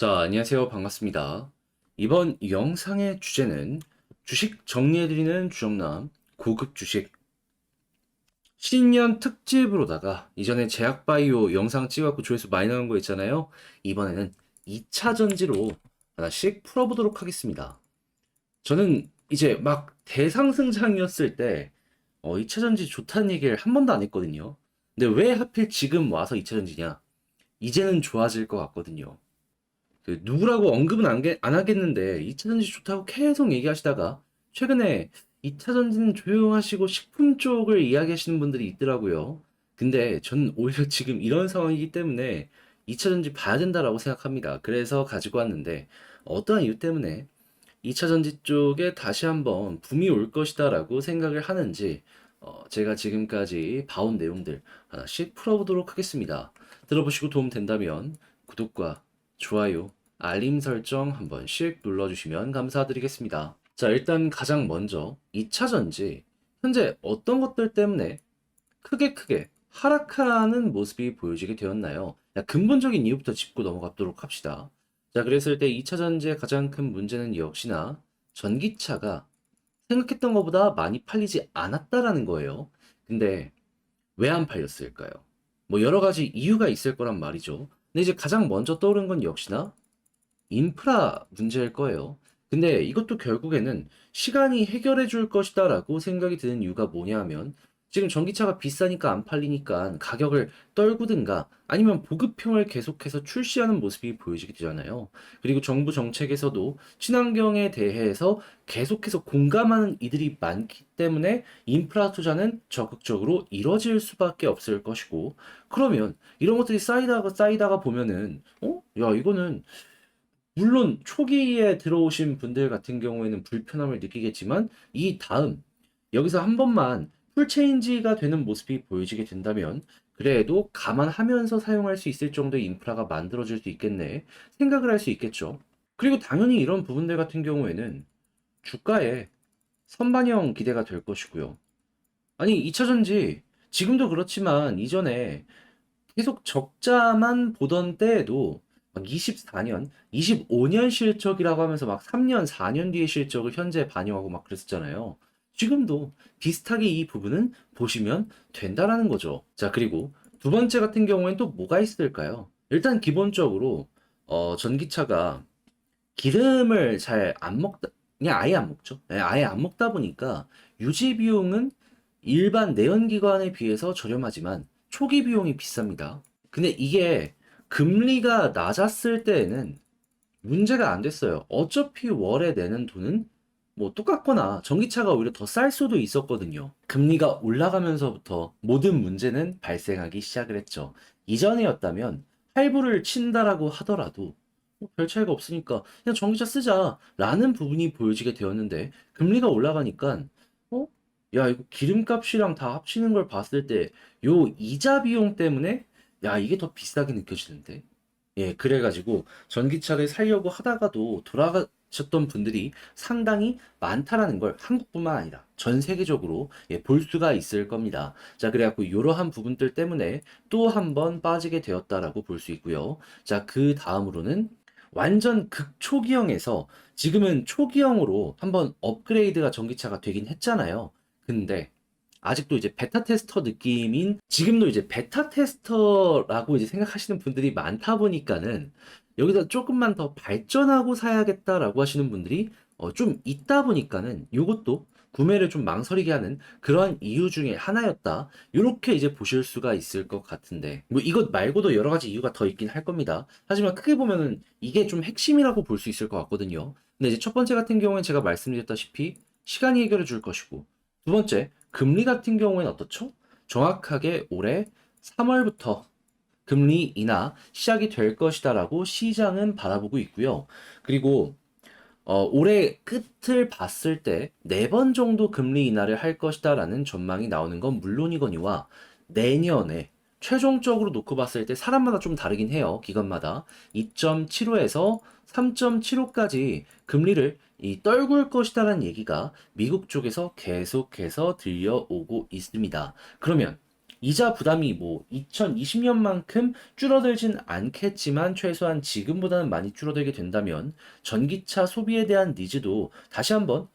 자, 안녕하세요. 반갑습니다. 이번 영상의 주제는 주식 정리해드리는 주정남 고급 주식 신년 특집으로다가 이전에 제약바이오 영상 찍어갖고 조회수 많이 나온 거 있잖아요. 이번에는 2차 전지로 하나씩 풀어보도록 하겠습니다. 저는 이제 막 대상승장이었을 때 2차 전지 좋다는 얘기를 한 번도 안 했거든요. 근데 왜 하필 지금 와서 2차 전지냐? 이제는 좋아질 것 같거든요. 누구라고 언급은 안 하겠는데 2차 전지 좋다고 계속 얘기하시다가 최근에 2차 전지는 조용하시고 식품 쪽을 이야기하시는 분들이 있더라고요. 근데 저는 오히려 지금 이런 상황이기 때문에 2차 전지 봐야 된다라고 생각합니다. 그래서 가지고 왔는데 어떠한 이유 때문에 2차 전지 쪽에 다시 한번 붐이 올 것이다라고 생각을 하는지 제가 지금까지 봐온 내용들 하나씩 풀어보도록 하겠습니다. 들어보시고 도움 된다면 구독과 좋아요, 알림 설정 한 번씩 눌러주시면 감사드리겠습니다. 자, 일단 가장 먼저 2차 전지 현재 어떤 것들 때문에 크게 하락하는 모습이 보여지게 되었나요? 근본적인 이유부터 짚고 넘어가도록 합시다. 자, 그랬을 때 2차 전지의 가장 큰 문제는 역시나 전기차가 생각했던 것보다 많이 팔리지 않았다라는 거예요. 근데 왜 안 팔렸을까요? 뭐 여러 가지 이유가 있을 거란 말이죠. 근데 이제 가장 먼저 떠오른 건 역시나 인프라 문제일 거예요. 근데 이것도 결국에는 시간이 해결해 줄 것이다라고 생각이 드는 이유가 뭐냐면 지금 전기차가 비싸니까 안 팔리니까 가격을 떨구든가 아니면 보급형을 계속해서 출시하는 모습이 보여지게 되잖아요. 그리고 정부 정책에서도 친환경에 대해서 계속해서 공감하는 이들이 많기 때문에 인프라 투자는 적극적으로 이뤄질 수밖에 없을 것이고 그러면 이런 것들이 쌓이다가 보면은 야 이거는 물론 초기에 들어오신 분들 같은 경우에는 불편함을 느끼겠지만 이 다음 여기서 한 번만 풀체인지가 되는 모습이 보여지게 된다면 그래도 감안하면서 사용할 수 있을 정도의 인프라가 만들어질 수 있겠네 생각을 할 수 있겠죠. 그리고 당연히 이런 부분들 같은 경우에는 주가에 선반영 기대가 될 것이고요. 아니 2차 전지 지금도 그렇지만 이전에 계속 적자만 보던 때에도 막 24년, 25년 실적이라고 하면서 막 3년, 4년 뒤의 실적을 현재 반영하고 막 그랬었잖아요. 지금도 비슷하게 이 부분은 보시면 된다라는 거죠. 자, 그리고 두 번째 같은 경우엔 또 뭐가 있을까요? 일단 기본적으로 전기차가 기름을 잘 안 먹다, 그냥 아예 안 먹죠. 네, 아예 안 먹다 보니까 유지 비용은 일반 내연기관에 비해서 저렴하지만 초기 비용이 비쌉니다. 근데 이게 금리가 낮았을 때에는 문제가 안 됐어요. 어차피 월에 내는 돈은 뭐 똑같거나 전기차가 오히려 더 쌀 수도 있었거든요. 금리가 올라가면서부터 모든 문제는 발생하기 시작을 했죠. 이전이었다면 할부를 친다라고 하더라도 뭐별 차이가 없으니까 그냥 전기차 쓰자라는 부분이 보여지게 되었는데 금리가 올라가니까 어? 야 이거 기름값이랑 다 합치는 걸 봤을 때 요 이자 비용 때문에 야 이게 더 비싸게 느껴지는데 예, 그래가지고 전기차를 사려고 하다가도 돌아가셨던 분들이 상당히 많다라는 걸 한국뿐만 아니라 전 세계적으로 예, 볼 수가 있을 겁니다. 자, 그래갖고 이러한 부분들 때문에 또 한 번 빠지게 되었다라고 볼 수 있고요. 자, 그 다음으로는 완전 극초기형에서 지금은 초기형으로 한번 업그레이드가 전기차가 되긴 했잖아요. 근데 아직도 이제 베타 테스터 느낌인 지금도 이제 베타 테스터라고 이제 생각하시는 분들이 많다 보니까는 여기다 조금만 더 발전하고 사야겠다라고 하시는 분들이 좀 있다 보니까는 요것도 구매를 좀 망설이게 하는 그러한 이유 중에 하나였다. 요렇게 이제 보실 수가 있을 것 같은데 뭐 이것 말고도 여러 가지 이유가 더 있긴 할 겁니다. 하지만 크게 보면은 이게 좀 핵심이라고 볼 수 있을 것 같거든요. 근데 이제 첫 번째 같은 경우는 제가 말씀드렸다시피 시간이 해결해 줄 것이고 두 번째 금리 같은 경우에는 어떻죠? 정확하게 올해 3월부터 금리 인하 시작이 될 것이다라고 시장은 바라보고 있고요. 그리고 올해 끝을 봤을 때 네 번 정도 금리 인하를 할 것이다라는 전망이 나오는 건 물론이거니와 내년에 최종적으로 놓고 봤을 때 사람마다 좀 다르긴 해요. 기관마다 2.75에서 3.75까지 금리를 떨굴 것이다라는 얘기가 미국 쪽에서 계속해서 들려오고 있습니다. 그러면 이자 부담이 뭐 2020년만큼 줄어들진 않겠지만 최소한 지금보다는 많이 줄어들게 된다면 전기차 소비에 대한 니즈도 다시 한번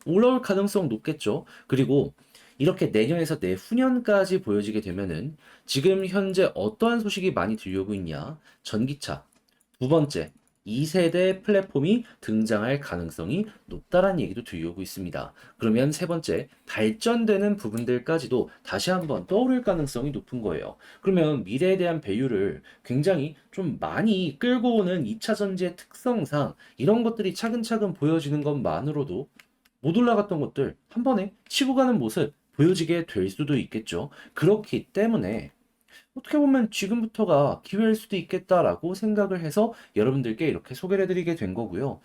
올라올 가능성 높겠죠. 그리고 이렇게 내년에서 내후년까지 보여지게 되면은 지금 현재 어떠한 소식이 많이 들려오고 있냐? 전기차 두 번째, 2세대 플랫폼이 등장할 가능성이 높다라는 얘기도 들려오고 있습니다. 그러면 세 번째, 발전되는 부분들까지도 다시 한번 떠오를 가능성이 높은 거예요. 그러면 미래에 대한 밸류를 굉장히 좀 많이 끌고 오는 2차 전지의 특성상 이런 것들이 차근차근 보여지는 것만으로도 못 올라갔던 것들 한 번에 치고 가는 모습 보여지게 될 수도 있겠죠. 그렇기 때문에 어떻게 보면 지금부터가 기회일 수도 있겠다라고 생각을 해서 여러분들께 이렇게 소개를 해드리게 된 거고요.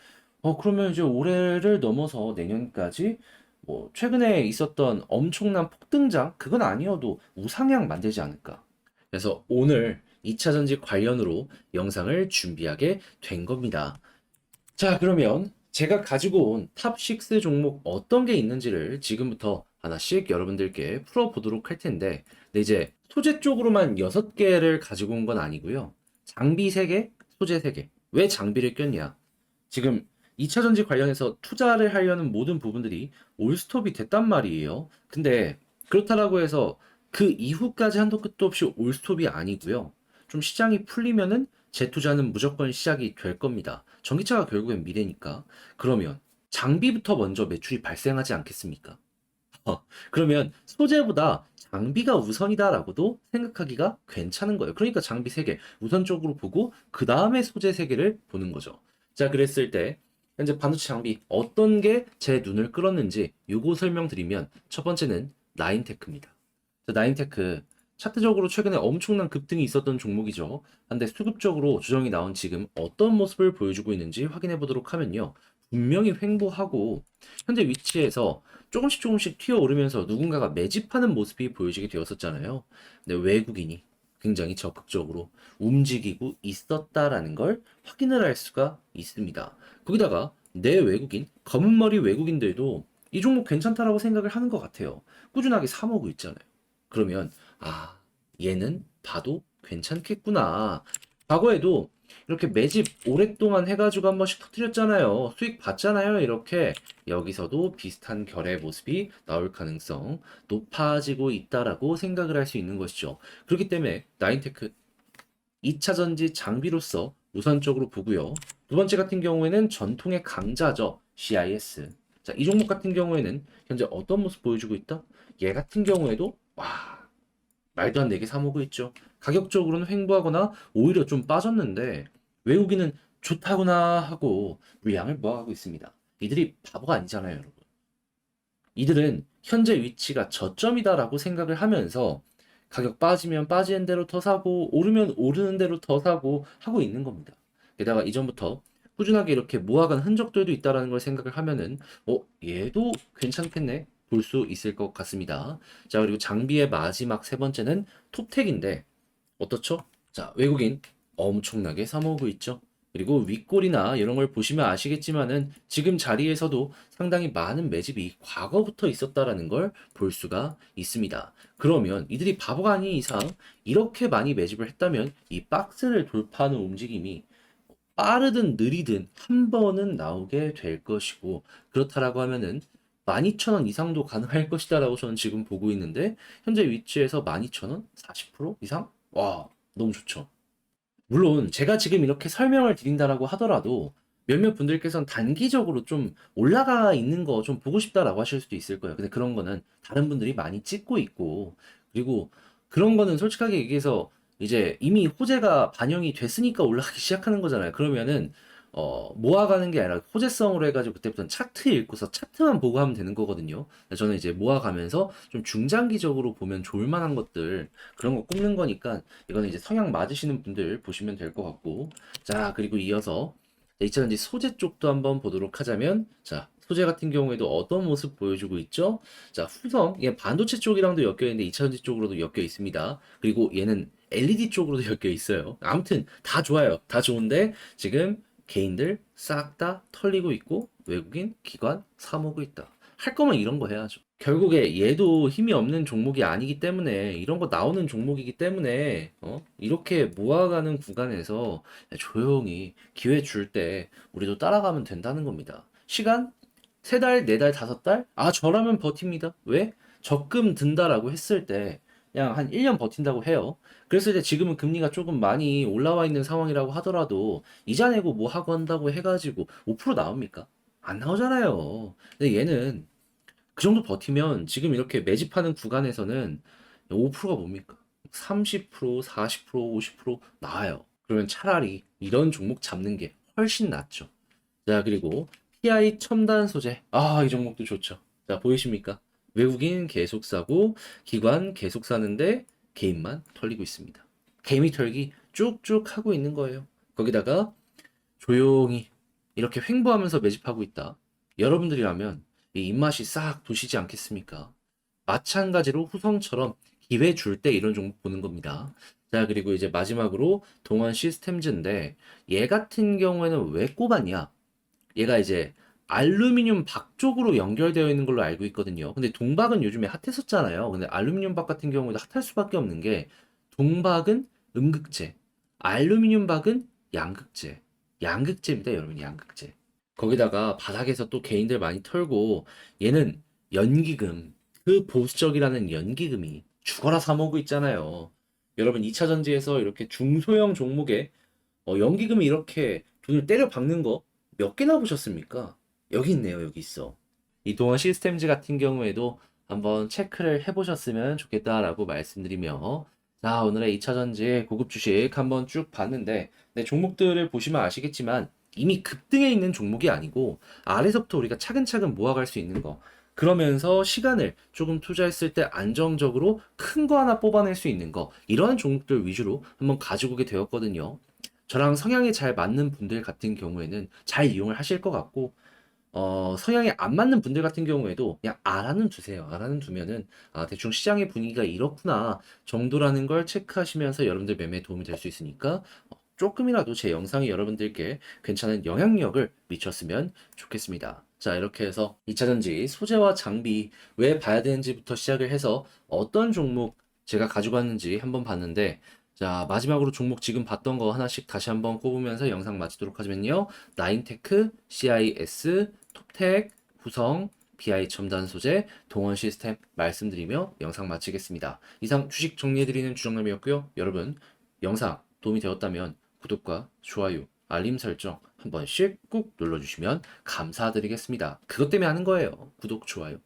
그러면 이제 올해를 넘어서 내년까지 뭐 최근에 있었던 엄청난 폭등장 그건 아니어도 우상향 만들지 않을까. 그래서 오늘 2차 전지 관련으로 영상을 준비하게 된 겁니다. 자, 그러면 제가 가지고 온 탑 6 종목 어떤 게 있는지를 지금부터 하나씩 여러분들께 풀어보도록 할 텐데, 근데 이제 소재 쪽으로만 6개를 가지고 온 건 아니고요. 장비 3개, 소재 3개. 왜 장비를 꼈냐? 지금 2차 전지 관련해서 투자를 하려는 모든 부분들이 올스톱이 됐단 말이에요. 근데 그렇다라고 해서 그 이후까지 한도 끝도 없이 올스톱이 아니고요. 좀 시장이 풀리면은 재투자는 무조건 시작이 될 겁니다. 전기차가 결국엔 미래니까. 그러면 장비부터 먼저 매출이 발생하지 않겠습니까? 그러면 소재보다 장비가 우선이다라고도 생각하기가 괜찮은 거예요. 그러니까 장비 3개 우선적으로 보고 그 다음에 소재 3개를 보는 거죠. 자, 그랬을 때 현재 반도체 장비 어떤 게 제 눈을 끌었는지 요거 설명드리면 첫 번째는 나인테크입니다. 자, 나인테크 차트적으로 최근에 엄청난 급등이 있었던 종목이죠. 근데 수급적으로 조정이 나온 지금 어떤 모습을 보여주고 있는지 확인해 보도록 하면요. 분명히 횡보하고 현재 위치에서 조금씩 조금씩 튀어오르면서 누군가가 매집하는 모습이 보여지게 되었었잖아요. 근데 외국인이 굉장히 적극적으로 움직이고 있었다라는 걸 확인을 할 수가 있습니다. 거기다가 내 외국인, 검은 머리 외국인들도 이 종목 괜찮다라고 생각을 하는 것 같아요. 꾸준하게 사 모으고 있잖아요. 그러면 아, 얘는 봐도 괜찮겠구나. 과거에도 이렇게 매집 오랫동안 해가지고 한 번씩 터뜨렸잖아요. 수익 봤잖아요. 이렇게 여기서도 비슷한 결의 모습이 나올 가능성 높아지고 있다라고 생각을 할 수 있는 것이죠. 그렇기 때문에 나인테크 2차 전지 장비로서 우선적으로 보고요. 두 번째 같은 경우에는 전통의 강자죠. CIS. 자, 이 종목 같은 경우에는 현재 어떤 모습 보여주고 있다? 얘 같은 경우에도 와, 말도 안 되게 사모고 있죠. 가격적으로는 횡보하거나 오히려 좀 빠졌는데 외국인은 좋다구나 하고 물량을 모아가고 있습니다. 이들이 바보가 아니잖아요, 여러분. 이들은 현재 위치가 저점이다라고 생각을 하면서 가격 빠지면 빠지는 대로 더 사고 오르면 오르는 대로 더 사고 하고 있는 겁니다. 게다가 이전부터 꾸준하게 이렇게 모아간 흔적들도 있다라는 걸 생각을 하면은 얘도 괜찮겠네 볼 수 있을 것 같습니다. 자, 그리고 장비의 마지막 세 번째는 톱텍인데 어떻죠? 자, 외국인 엄청나게 사모으고 있죠. 그리고 윗골이나 이런 걸 보시면 아시겠지만은 지금 자리에서도 상당히 많은 매집이 과거부터 있었다라는 걸 볼 수가 있습니다. 그러면 이들이 바보가 아닌 이상 이렇게 많이 매집을 했다면 이 박스를 돌파하는 움직임이 빠르든 느리든 한 번은 나오게 될 것이고 그렇다라고 하면은 12,000원 이상도 가능할 것이다라고 저는 지금 보고 있는데 현재 위치에서 12,000원 40% 이상? 와, 너무 좋죠. 물론 제가 지금 이렇게 설명을 드린다라고 하더라도 몇몇 분들께서는 단기적으로 좀 올라가 있는 거 좀 보고 싶다라고 하실 수도 있을 거예요. 근데 그런 거는 다른 분들이 많이 찍고 있고 그리고 그런 거는 솔직하게 얘기해서 이제 이미 호재가 반영이 됐으니까 올라가기 시작하는 거잖아요. 그러면은 모아가는 게 아니라 호재성으로 해가지고 그때부터는 차트 읽고서 차트만 보고 하면 되는 거거든요. 저는 이제 모아가면서 좀 중장기적으로 보면 좋을 만한 것들 그런 거 꼽는 거니까 이거는 이제 성향 맞으시는 분들 보시면 될 것 같고 자, 그리고 이어서 2차전지 소재 쪽도 한번 보도록 하자면 자, 소재 같은 경우에도 어떤 모습 보여주고 있죠? 자, 후성 얘 반도체 쪽이랑도 엮여 있는데 2차전지 쪽으로도 엮여 있습니다. 그리고 얘는 LED 쪽으로도 엮여 있어요. 아무튼 다 좋아요. 다 좋은데 지금 개인들 싹 다 털리고 있고 외국인 기관 사모고 있다. 할 거면 이런 거 해야죠. 결국에 얘도 힘이 없는 종목이 아니기 때문에 이런 거 나오는 종목이기 때문에 이렇게 모아가는 구간에서 조용히 기회 줄 때 우리도 따라가면 된다는 겁니다. 시간 3달, 4달, 5달? 아, 저라면 버팁니다. 왜? 적금 든다라고 했을 때 그냥 한 1년 버틴다고 해요. 그랬을 때 지금은 금리가 조금 많이 올라와 있는 상황이라고 하더라도 이자 내고 뭐 하고 한다고 해가지고 5% 나옵니까? 안 나오잖아요. 근데 얘는 그 정도 버티면 지금 이렇게 매집하는 구간에서는 5%가 뭡니까? 30%, 40%, 50% 나와요. 그러면 차라리 이런 종목 잡는 게 훨씬 낫죠. 자, 그리고 PI 첨단 소재. 아, 이 종목도 좋죠. 자, 보이십니까? 외국인 계속 사고, 기관 계속 사는데 개인만 털리고 있습니다. 개미 털기 쭉쭉 하고 있는 거예요. 거기다가 조용히 이렇게 횡보하면서 매집하고 있다. 여러분들이라면 이 입맛이 싹 도시지 않겠습니까? 마찬가지로 후성처럼 기회 줄 때 이런 종목 보는 겁니다. 자, 그리고 이제 마지막으로 동원 시스템즈인데 얘 같은 경우에는 왜 꼽았냐? 얘가 이제 알루미늄 박 쪽으로 연결되어 있는 걸로 알고 있거든요. 근데 동박은 요즘에 핫했었잖아요. 근데 알루미늄 박 같은 경우에도 핫할 수밖에 없는 게 동박은 음극재, 알루미늄 박은 양극재. 양극재입니다, 여러분, 양극재. 거기다가 바닥에서 또 개인들 많이 털고 얘는 연기금, 그 보수적이라는 연기금이 죽어라 사 먹고 있잖아요. 여러분 2차 전지에서 이렇게 중소형 종목에 연기금이 이렇게 돈을 때려 박는 거 몇 개나 보셨습니까? 여기 있네요, 여기 있어. 이동원 시스템즈 같은 경우에도 한번 체크를 해보셨으면 좋겠다라고 말씀드리며, 자, 오늘의 2차 전지 고급 주식 한번 쭉 봤는데, 네, 종목들을 보시면 아시겠지만, 이미 급등해 있는 종목이 아니고, 아래서부터 우리가 차근차근 모아갈 수 있는 거, 그러면서 시간을 조금 투자했을 때 안정적으로 큰 거 하나 뽑아낼 수 있는 거, 이러한 종목들 위주로 한번 가지고 오게 되었거든요. 저랑 성향이 잘 맞는 분들 같은 경우에는 잘 이용을 하실 것 같고, 성향이 안 맞는 분들 같은 경우에도 그냥 알아는 두세요. 알아는 두면은, 아, 대충 시장의 분위기가 이렇구나 정도라는 걸 체크하시면서 여러분들 매매에 도움이 될 수 있으니까, 조금이라도 제 영상이 여러분들께 괜찮은 영향력을 미쳤으면 좋겠습니다. 자, 이렇게 해서 2차전지 소재와 장비 왜 봐야 되는지부터 시작을 해서 어떤 종목 제가 가지고 왔는지 한번 봤는데, 자, 마지막으로 종목 지금 봤던 거 하나씩 다시 한번 꼽으면서 영상 마치도록 하면요. 나인테크, CIS, 톱텍, 후성, BI 첨단 소재, 동원 시스템 말씀드리며 영상 마치겠습니다. 이상 주식 정리해드리는 주정남이었고요. 여러분, 영상 도움이 되었다면 구독과 좋아요, 알림 설정 한 번씩 꾹 눌러주시면 감사드리겠습니다. 그것 때문에 하는 거예요. 구독, 좋아요.